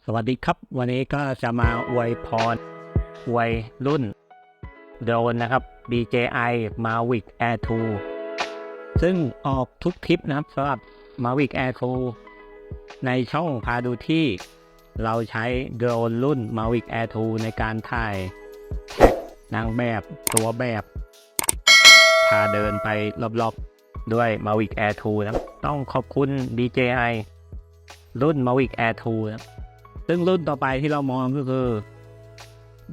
สวัสดีครับวันนี้ก็จะมาอวยพรวัยรุ่นโดรนนะครับ DJI Mavic Air 2 ซึ่งออกทุกทริปนะครับสำหรับ Mavic Air 2 ในช่องพาดูที่เราใช้โดรนรุ่น Mavic Air 2 ในการถ่ายแท็กนางแบบตัวแบบพาเดินไปรอบๆด้วย Mavic Air 2 นะครับต้องขอบคุณ DJI รุ่น Mavic Air 2 นะครับซึ่งรุ่นต่อไปที่เรามองก็คือ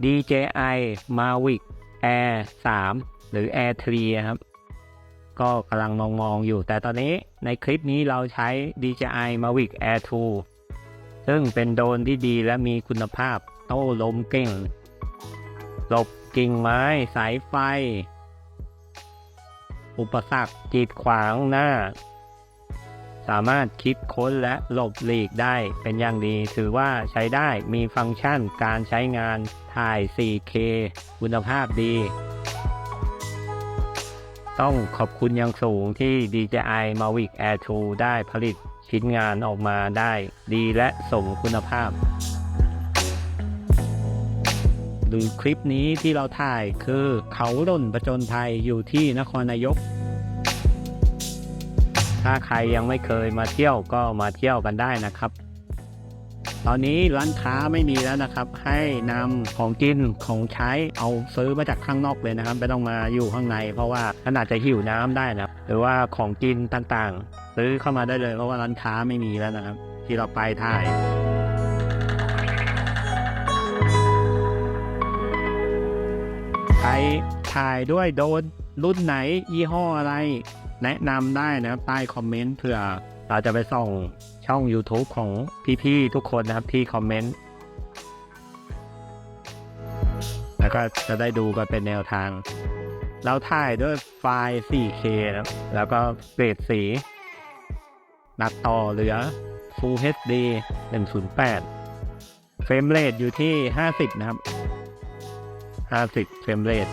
DJI Mavic Air 3 หรือ Air 3 ครับก็กำลังมองอยู่แต่ตอนนี้ในคลิปนี้เราใช้ DJI Mavic Air 2 ซึ่งเป็นโดรนที่ดีและมีคุณภาพโต้ลมเก่งหลบกิ่งไม้สายไฟอุปสรรคกีดขวางหน้าสามารถคิดค้นและหลบหลีกได้เป็นอย่างดีถือว่าใช้ได้มีฟังก์ชันการใช้งานถ่าย 4K คุณภาพดีต้องขอบคุณอย่างสูงที่ DJI Mavic Air 2 ได้ผลิตชิ้นงานออกมาได้ดีและสมคุณภาพหรือคลิปนี้ที่เราถ่ายคือเขาหล่นผจญภัยอยู่ที่นครนายกถ้าใครยังไม่เคยมาเที่ยวก็มาเที่ยวกันได้นะครับตอนนี้ร้านค้าไม่มีแล้วนะครับให้นำของกินของใช้เอาซื้อมาจากข้างนอกเลยนะครับไม่ต้องมาอยู่ข้างในเพราะว่าขนาดจะหิวน้ำได้นะหรือว่าของกินต่างๆซื้อเข้ามาได้เลยเพราะว่าร้านค้าไม่มีแล้วนะครับที่เราไปถ่ายใครถ่ายด้วยโดรนรุ่นไหนยี่ห้ออะไรแนะนำได้นะครับใต้คอมเมนต์เผื่อเราจะไปส่องช่อง YouTube ของพี่ๆทุกคนนะครับที่คอมเมนต์แล้วก็จะได้ดูกันเป็นแนวทางเราถ่ายด้วยไฟล์ 4K นะครับแล้วก็เกรดสีตัดต่อเหลือ Full HD 108เฟรมเรทอยู่ที่50นะครับ50เฟรมเรท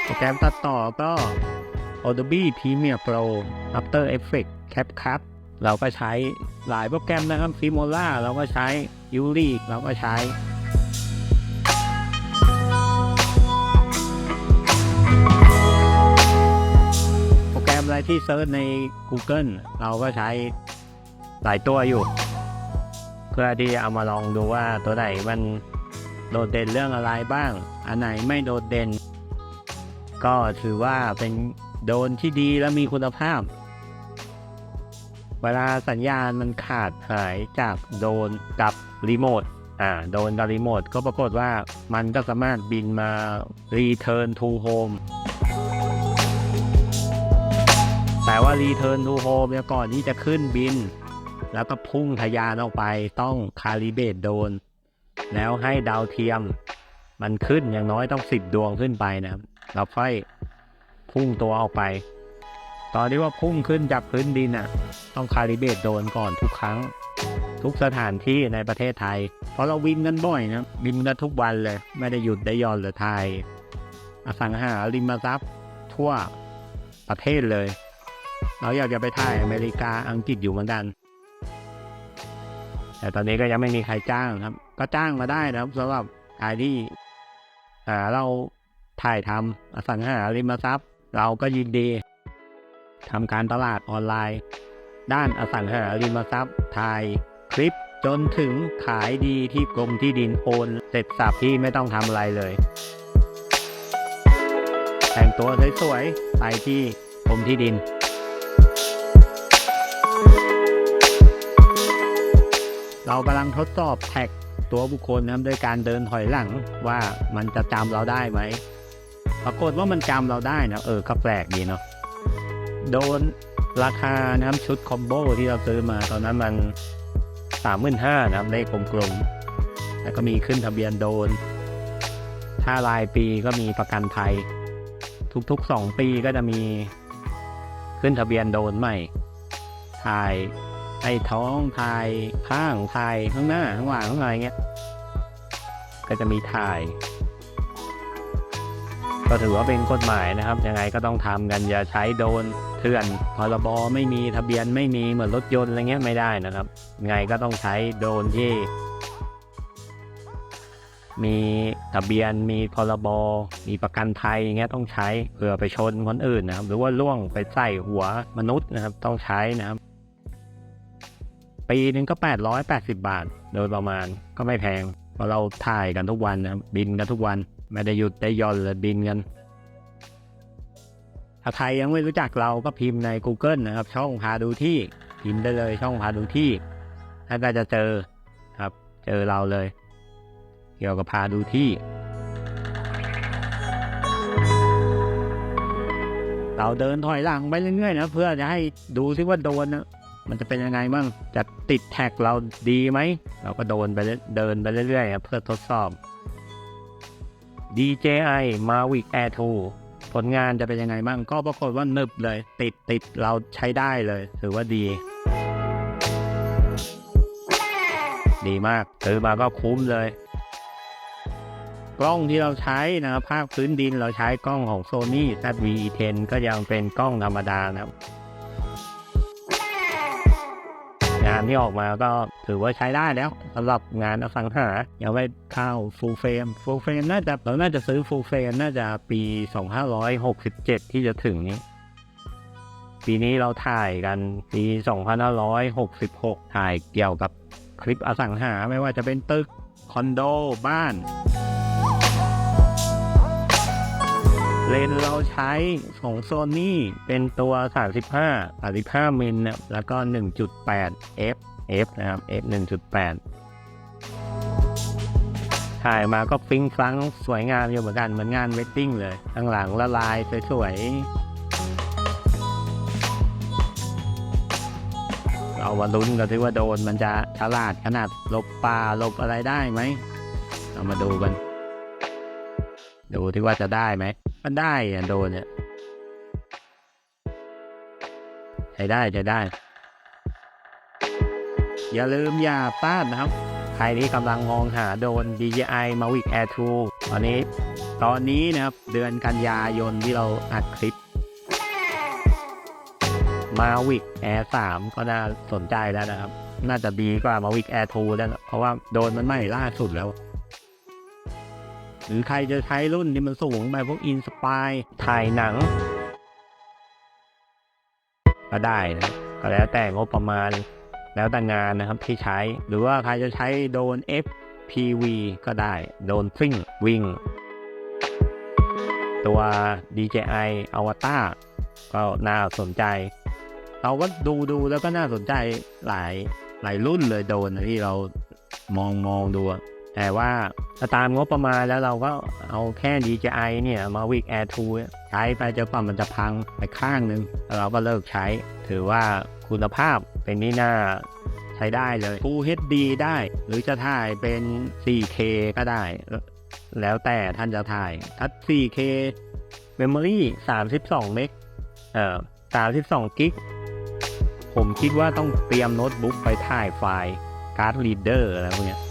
โปรแกรมตัดต่อก็ Adobe Premiere Pro After Effects CapCut เราก็ใช้หลายโปรแกรมนะครับ Filmora เราก็ใช้ Yuri เราก็ใช้โปรแกรมอะไรที่เซิร์ชใน Google เราก็ใช้หลายตัวอยู่เพื่อที่เอามาลองดูว่าตัวไหนมันโดดเด่นเรื่องอะไรบ้างอันไหนไม่โดดเด่นก็ถือว่าเป็นโดรนที่ดีและมีคุณภาพเวลาสัญญาณมันขาดหายจากโดรนกับรีโมทโดรนกับรีโมทก็ปรากฏว่ามันก็สามารถบินมา Return to Home แต่ว่า Return to Home เนี่ยก่อนที่จะขึ้นบินแล้วก็พุ่งทะยานออกไปต้องคาลิเบรตโดรนแล้วให้ดาวเทียมมันขึ้นอย่างน้อยต้อง10 ดวงขึ้นไปนะครับเราค่อยพุ่งตัวออกไปตอนที่ว่าพุ่งขึ้นจากพื้นดินต้องคาลิเบรตโดรนก่อนทุกครั้งทุกสถานที่ในประเทศไทยเพราะเราบินกันบ่อยนะบินกันทุกวันเลยไม่ได้หยุดได้หย่อนเลยไทยอสังหาริมทรัพย์ทั่วประเทศเลยเราอยากจะไปถ่ายอเมริกาอังกฤษอยู่เหมือนกันแต่ตอนนี้ก็ยังไม่มีใครจ้างครับก็จ้างมาได้นะครับสำหรับใครที่เราถ่ายทำอสังหาริมทรัพย์เราก็ยินดีทำการตลาดออนไลน์ด้านอสังหาริมทรัพย์ถ่ายคลิปจนถึงขายดีที่กรมที่ดินโอนเสร็จสับที่ไม่ต้องทำอะไรเลยแต่งตัวสวยๆไปที่กรมที่ดินเรากำลังทดสอบแท็กตัวบุคคลนะด้วยการเดินถอยหลังว่ามันจะจำเราได้ไหมปรากฏว่ามันจำเราได้นะก็แปลกดีเนาะโดนราคานะครับชุดคอมโบที่เราซื้อมาตอนนั้นมัน 35,000 นะครับเลขกลมๆแล้วก็มีขึ้นทะเบียนโดนถ้ารายปีก็มีประกันภัยทุกๆ2 ปีก็จะมีขึ้นทะเบียนโดนใหม่ถ่ายไอ้ท้องถ่ายข้างถ่ายข้างหน้าข้างหลังข้างอะไรเงี้ยก็จะมีถ่าย ก็ถือว่าเป็นกฎหมายนะครับยังไงก็ต้องทำกันอย่าใช้โดรนเถื่อนพรบไม่มีทะเบียนไม่มีเหมือนรถยนต์อะไรเงี้ยไม่ได้นะครับยังไงก็ต้องใช้โดรนที่มีทะเบียนมีพรบมีประกันภัยอย่างเงี้ยต้องใช้เพื่อไปชนคนอื่นนะครับหรือว่าล่วงไปใส่หัวมนุษย์นะครับต้องใช้นะครับปีนึงก็880 บาทโดยประมาณก็ไม่แพงเพราะเราถ่ายกันทุกวันนะครับบินกันทุกวันไม่ได้หยุดได้หย่อนเลยบินกันถ้าใครยังไม่รู้จักเราก็พิมพ์ใน Google นะครับช่องพาดูที่พิมพ์ได้เลยช่องพาดูที่ถ้าก็จะเจอครับเจอเราเลยเกี่ยวกับพาดูที่เราเดินถอยหลังไปเรื่อยๆนะเพื่อจะให้ดูซิว่าโดนนะมันจะเป็นยังไงบ้างจะติดแท็กเราดีไหมเราก็เดินไปเรื่อยๆเพื่อทดสอบ DJI Mavic Air 2 ผลงานจะเป็นยังไงบ้างก็ปรากฏว่านึบเลยติดเราใช้ได้เลยถือว่าดีมากซื้อมาก็คุ้มเลยกล้องที่เราใช้นะครับภาพพื้นดินเราใช้กล้องของ Sony ZV-E10 ก็ยังเป็นกล้องธรรมดานะครับงานที่ออกมาก็ถือว่าใช้ได้แล้วสำหรับงานอสังหายังไม่เข้า Full Frame เราน่าจะซื้อ Full Frame น่าจะปี2567ที่จะถึงนี้ปีนี้เราถ่ายกันปี2566ถ่ายเกี่ยวกับคลิปอสังหาไม่ว่าจะเป็นตึกคอนโดบ้านเลนเราใช้ของ Sony เป็นตัว 35 มิลนะแล้วก็ 1.8 f นะครับ f 1.8 ถ่ายมาก็ฟิ้งฟลังสวยงามอยู่เหมือนกันเหมือนงานเวดดิ้งเลยข้างหลังละลายสวยๆเรามาลุ้นกันที่ว่าโดนมันจะฉลาดขนาดหลบป่าหลบอะไรได้ไหมเรามาดูกันดูที่ว่าจะได้ไหมมันได้อะโดนเนี่ยใช้ได้อย่าลืมอย่าพลาดนะครับใครที่กำลังมองหาโดรน DJI Mavic Air 2 ตอนนี้นะครับเดือนกันยายนที่เราอัดคลิป Mavic Air 3 ก็น่าสนใจแล้วนะครับน่าจะดีกว่า Mavic Air 2 แล้วเพราะว่าโดรนมันใหม่ล่าสุดแล้วหรือใครจะใช้รุ่นที่มันสูงไปพวกอินสปายถ่ายหนังก็ได้นะก็แล้วแต่งบประมาณแล้วแต่งานนะครับที่ใช้หรือว่าใครจะใช้โดรน FPV ก็ได้โดรนซิ่งวิ่งตัว DJI Avatar ก็น่าสนใจเราก็ดูแล้วก็น่าสนใจหลายรุ่นเลยโดรนที่เรามองดูแต่ว่าถ้าตามงบประมาณแล้วเราก็เอาแค่ DJI เนี่ย Mavic Air 2 ใช้ไปจนกว่ามันจะพังไปข้างนึงแล้วเราก็เลิกใช้ถือว่าคุณภาพเป็นนี่น่าใช้ได้เลย Full HD ได้หรือจะถ่ายเป็น 4K ก็ได้แล้วแต่ท่านจะถ่ายถ้า 4K Memory 32 เมก32 กิกผมคิดว่าต้องเตรียมโน้ตบุ๊กไปถ่ายไฟล์การ์ดรีดเดอร์อะไรพวกเนี้ย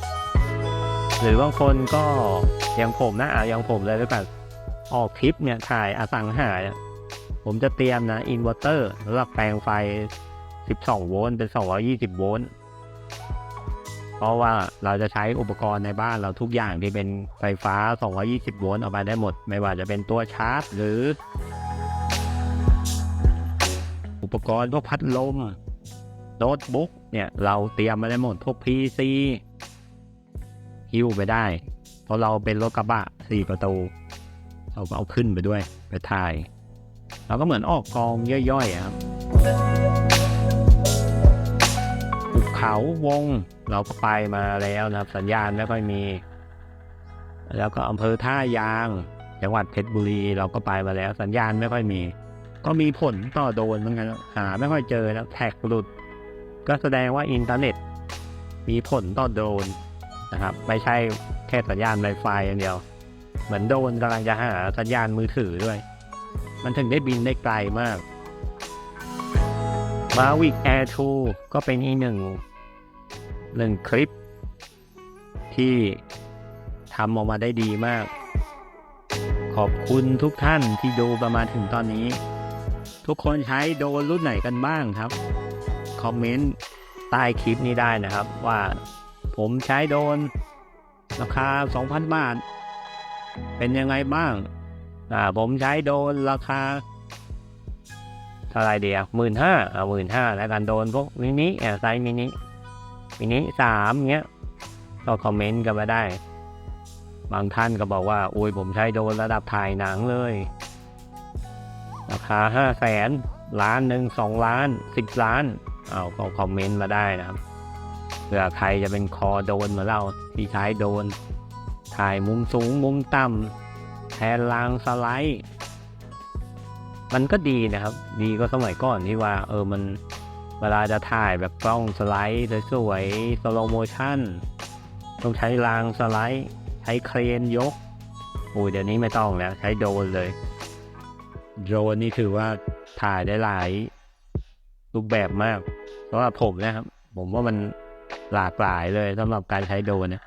หรือบางคนก็อย่างผมนะอย่างผมเลยหรือเปล่าออกคลิปเนี่ยถ่ายอสังหาผมจะเตรียมนะอินเวอร์เตอร์แล้วแปลงไฟ12 โวลต์เป็น220 โวลต์เพราะว่าเราจะใช้อุปกรณ์ในบ้านเราทุกอย่างที่เป็นไฟฟ้า220 โวลต์ออกมาได้หมดไม่ว่าจะเป็นตัวชาร์จหรืออุปกรณ์พวกพัดลมโน้ตบุ๊กเนี่ยเราเตรียมมาได้หมดพวก PCหิ้วไปได้เพราะเราเป็นรถกระบะ4 ประตูเราก็เอาขึ้นไปด้วยไปถ่ายเราก็เหมือนออกกองย่อยๆครับภูเขาวงเราก็ไปมาแล้วนะครับสัญญาณไม่ค่อยมีแล้วก็อำเภอท่ายางจังหวัดเพชรบุรีเราก็ไปมาแล้วสัญญาณไม่ค่อยมีก็มีผลต่อโดรนเหมือนกันหาไม่ค่อยเจอแล้วแท็กหลุดก็แสดงว่าอินเทอร์เน็ตมีผลต่อโดรนนะครับไม่ใช่แค่สัญญาณ Wi-Fi อย่างเดียวเหมือนโดรนกำลังจะหาสัญญาณมือถือด้วยมันถึงได้บินได้ไกลมาก Mavic Air 2 ก็เป็นอีกหนึ่งคลิปที่ทำออกมาได้ดีมากข ขอบคุณทุกท่านที่ดูประมาณถึงตอนนี้ทุกคนใช้โดรนรุ่นไหนกันบ้างครับคอมเมนต์ใต้คลิปนี้ได้นะครับว่าผมใช้โดรนราคา 2,000 บาทเป็นยังไงบ้างผมใช้โดรนราคาเท่าไรเดียว15,000แล้วกันโดรนพวกมินิไซส์มินิ3เงี้ยก็คอมเมนต์กันมาได้บางท่านก็บอกว่าอุ้ยผมใช้โดรนระดับถ่ายหนังเลยราคา500,000ล้านหนึ่ง2 ล้าน10 ล้านก็คอมเมนต์มาได้นะครับเผื่อใครจะเป็นคอโดรนเหมือนเราที่ใช้โดรนถ่ายมุมสูงมุมต่ำแทนรางสไลด์มันก็ดีนะครับดีก็สมัยก่อนที่ว่ามันเวลาจะถ่ายแบบกล้องสไลด์สวยๆสโลโมชั่นต้องใช้รางสไลด์ใช้เครนยกเดี๋ยวนี้ไม่ต้องแล้วใช้โดรนเลยโดรนนี่ถือว่าถ่ายได้หลายรูปแบบมากเพราะว่าผมนะครับผมว่ามันหลากหลายเลยสำหรับการใช้โดรนเนี่ย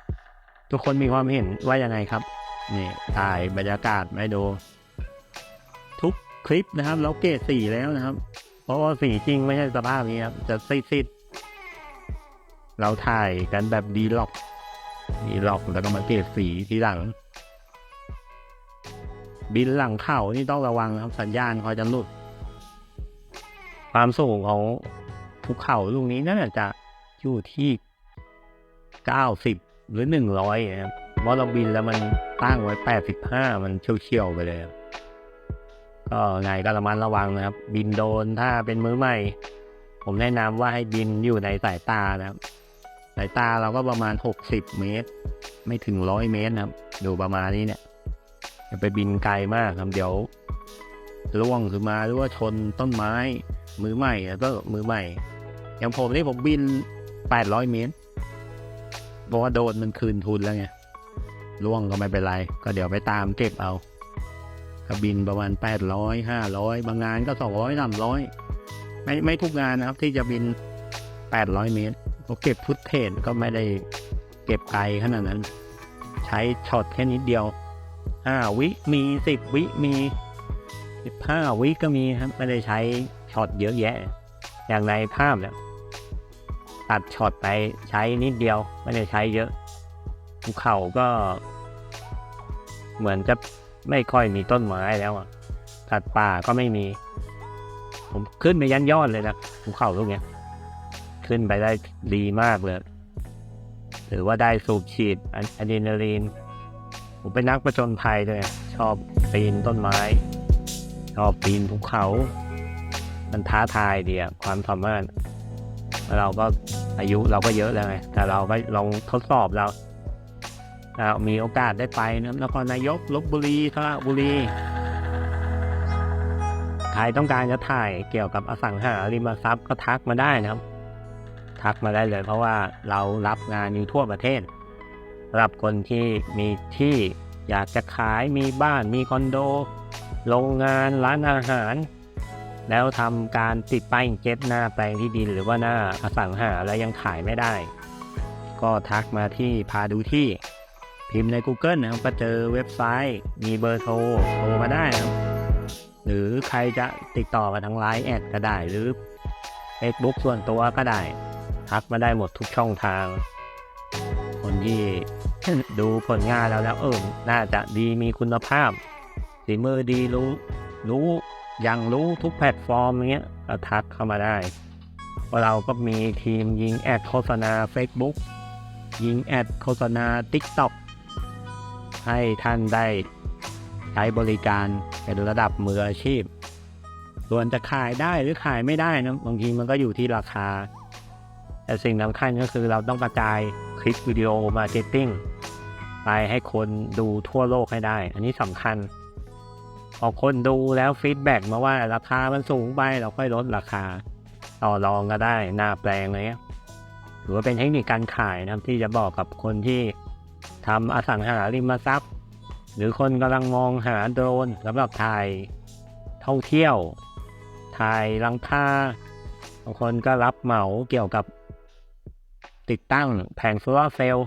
ทุกคนมีความเห็นว่ายังไงครับนี่ถ่ายบรรยากาศไม่ดูทุกคลิปนะครับเราเกรดสีแล้วนะครับเพราะว่าสีจริงไม่ใช่สภาพนี้ครับจะซีดๆเราถ่ายกันแบบดีล็อกแล้วก็มาเกรดสีทีหลังบินหลังเขานี่ต้องระวังครับสัญญาณคอยจะหลุดความสูงของภูเขาลูกนี้น่าจะอยู่ที่90หรือ100นะครับเพราะเราบินแล้วมันตั้งไว้85มันเฉียวๆไปเลยก็ไงก็ระมัดระวังนะครับบินโดรนถ้าเป็นมือใหม่ผมแนะนำว่าให้บินอยู่ในสายตานะครับสายตาเราก็ประมาณ60 เมตรไม่ถึง100 เมตรนะครับดูประมาณนี้เนี่ยอย่าไปบินไกลมากครับเดี๋ยวล่วงขึ้นมาหรือว่าชนต้นไม้มือใหม่แล้วก็มือใหม่อย่างผมนี่ผมบิน800 เมตรเพราะว่าโดนมันคืนทุนแล้วไงล่วงก็ไม่เป็นไรก็เดี๋ยวไปตามเก็บเอาก็บินประมาณ800 500บางงานก็200 300ไม่ทุกงานนะครับที่จะบิน800 เมตรก็เก็บฟุตเทจก็ไม่ได้เก็บไกลขนาดนั้นใช้ช็อตแค่นิดเดียว5 วิมี10 วิมี15 วิก็มีครับไม่ได้ใช้ช็อตเยอะแยะอย่างในภาพเนี่ยตัดช็อตไปใช้นิดเดียวไม่ได้ใช้เยอะภูเขาก็เหมือนจะไม่ค่อยมีต้นไม้แล้วสัตว์ป่าก็ไม่มีผมขึ้นไปยันยอดเลยนะภูเขาลูกเนี้ยขึ้นไปได้ดีมากเลยถือว่าได้สูบฉีดอะดรีนาลีนผมเป็นนักประจนภัยด้วยชอบปีนต้นไม้ชอบปีนภูเขามันท้าทายดีความสามารถเราก็อายุเราก็เยอะแล้วไงแต่เราก็ลองทดสอบเรามีโอกาสได้ไปนะนครนายกลพบุรีสระบุรีใครต้องการจะถ่ายเกี่ยวกับอสังหาริมทรัพย์ก็ทักมาได้นะครับทักมาได้เลยเพราะว่าเรารับงานอยู่ทั่วประเทศสำหรับคนที่มีที่อยากจะขายมีบ้านมีคอนโดโรงงานร้านอาหารแล้วทำการติดป้ายเจ็ตหน้าแปลงที่ดินหรือว่าหน้าอสังหาแล้วยังขายไม่ได้ก็ทักมาที่พาดูที่พิมพ์ใน Google นะครับก็เจอเว็บไซต์มีเบอร์โทรมาได้นะครับหรือใครจะติดต่อมาทาง LINE แอดก็ได้หรือ Facebook ส่วนตัวก็ได้ทักมาได้หมดทุกช่องทางคนที่ดูผลงานแล้วน่าจะดีมีคุณภาพฝีมือดีรู้ทุกแพลตฟอร์มอย่างเงี้ยก็ทักเข้ามาได้เพราะเราก็มีทีมยิงแอดโฆษณา Facebook ยิงแอดโฆษณา TikTok ให้ท่านได้ใช้บริการเป็นระดับมืออาชีพส่วนจะขายได้หรือขายไม่ได้นะบางทีมันก็อยู่ที่ราคาแต่สิ่งสำคัญก็คือเราต้องกระจายคลิปวิดีโอมาร์เก็ตติ้งไปให้คนดูทั่วโลกให้ได้อันนี้สำคัญพอคนดูแล้วฟีดแบ็กมาว่าราคามันสูงไปเราค่อยลดราคาต่อรองก็ได้หน้าแปลงอะไรเงี้ยหรือว่าเป็นเทคนิคการขายนะที่จะบอกกับคนที่ทำอสังหาริมทรัพย์หรือคนกำลังมองหาโดรนสำหรับถ่ายท่องเที่ยวถ่ายหลังคาบางคนก็รับเหมาเกี่ยวกับติดตั้งแผงโซลาร์เซลล์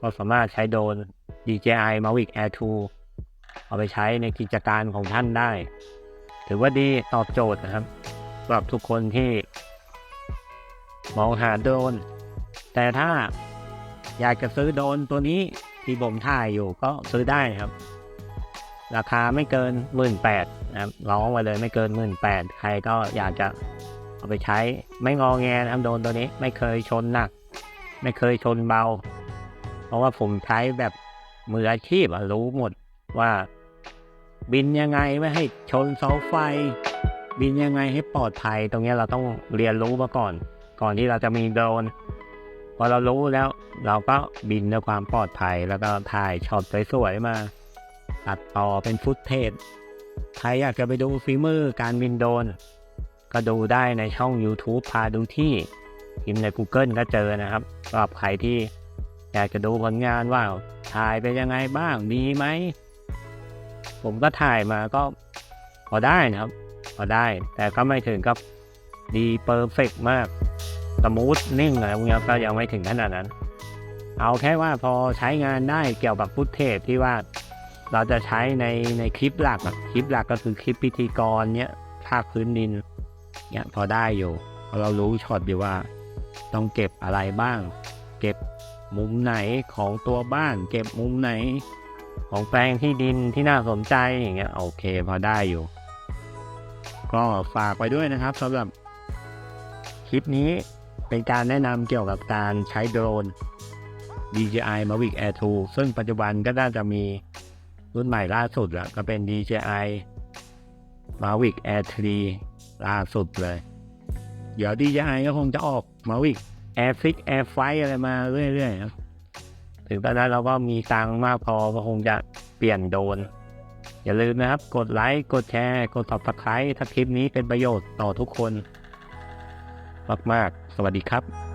ก็สามารถใช้โดรน DJI Mavic Air 2 เอาไปใช้ในกิจการของท่านได้ถือว่าดีตอบโจทย์นะครับสำหรับทุกคนที่มองหาโดรนแต่ถ้าอยากจะซื้อโดรนตัวนี้ที่ผมถ่ายอยู่ก็ซื้อได้ครับราคาไม่เกิน 18,000 นะครับร้องไว้เลยไม่เกิน 18,000 ใครก็อยากจะเอาไปใช้ไม่งอแงนะครับโดรนตัวนี้ไม่เคยชนหนักไม่เคยชนเบาเพราะว่าผมใช้แบบมืออาชีพรู้หมดว่าบินยังไงไม่ให้ชนเสาไฟบินยังไงให้ปลอดภัยตรงนี้เราต้องเรียนรู้มาก่อนที่เราจะมีโดรนพอเรารู้แล้วเราก็บินด้วยความปลอดภัยแล้วก็ถ่ายช็อตสวยๆมาตัดต่อเป็นฟุตเทจใครอยากจะไปดูฝีมือการบินโดรนก็ดูได้ในช่อง YouTube พาดูที่พิมพ์ใน Google ก็เจอนะครับสำหรับใครที่อยากจะดูผลงานว่าถ่ายไปยังไงบ้างดีไหมผมก็ถ่ายมาก็พอได้นะครับพอได้แต่ก็ไม่ถึงกับดีเพอร์เฟกต์มากสมูทนิ่งอะไรพวกนี้ก็ยังไม่ถึงขนาดนั้นเอาแค่ว่าพอใช้งานได้เกี่ยวกับฟุตเทจที่ว่าเราจะใช้ในคลิปหลักก็คือคลิปพิธีกรเนี้ยภาคพื้นดินเนี้ยพอได้อยู่พอเรารู้ช็อตอยู่ว่าต้องเก็บอะไรบ้างเก็บมุมไหนของตัวบ้านเก็บมุมไหนของแปลงที่ดินที่น่าสนใจอย่างเงี้ยโอเคพอได้อยู่ก็ฝากไปด้วยนะครับสำหรับคลิปนี้เป็นการแนะนำเกี่ยวกับการใช้โดรน DJI Mavic Air 2 ซึ่งปัจจุบันก็น่าจะมีรุ่นใหม่ล่าสุดแล้วก็เป็น DJI Mavic Air 3 ล่าสุดเลยเดี๋ยว DJI ก็คงจะออก Mavic Air 6 Air Flight อะไรมาเรื่อยๆนะถึงตอนนั้นเราก็มีตังค์มากพอก็คงจะเปลี่ยนโดรนอย่าลืมนะครับกดไลค์กดแชร์กด Subscribe ถ้าคลิปนี้เป็นประโยชน์ต่อทุกคนมากๆสวัสดีครับ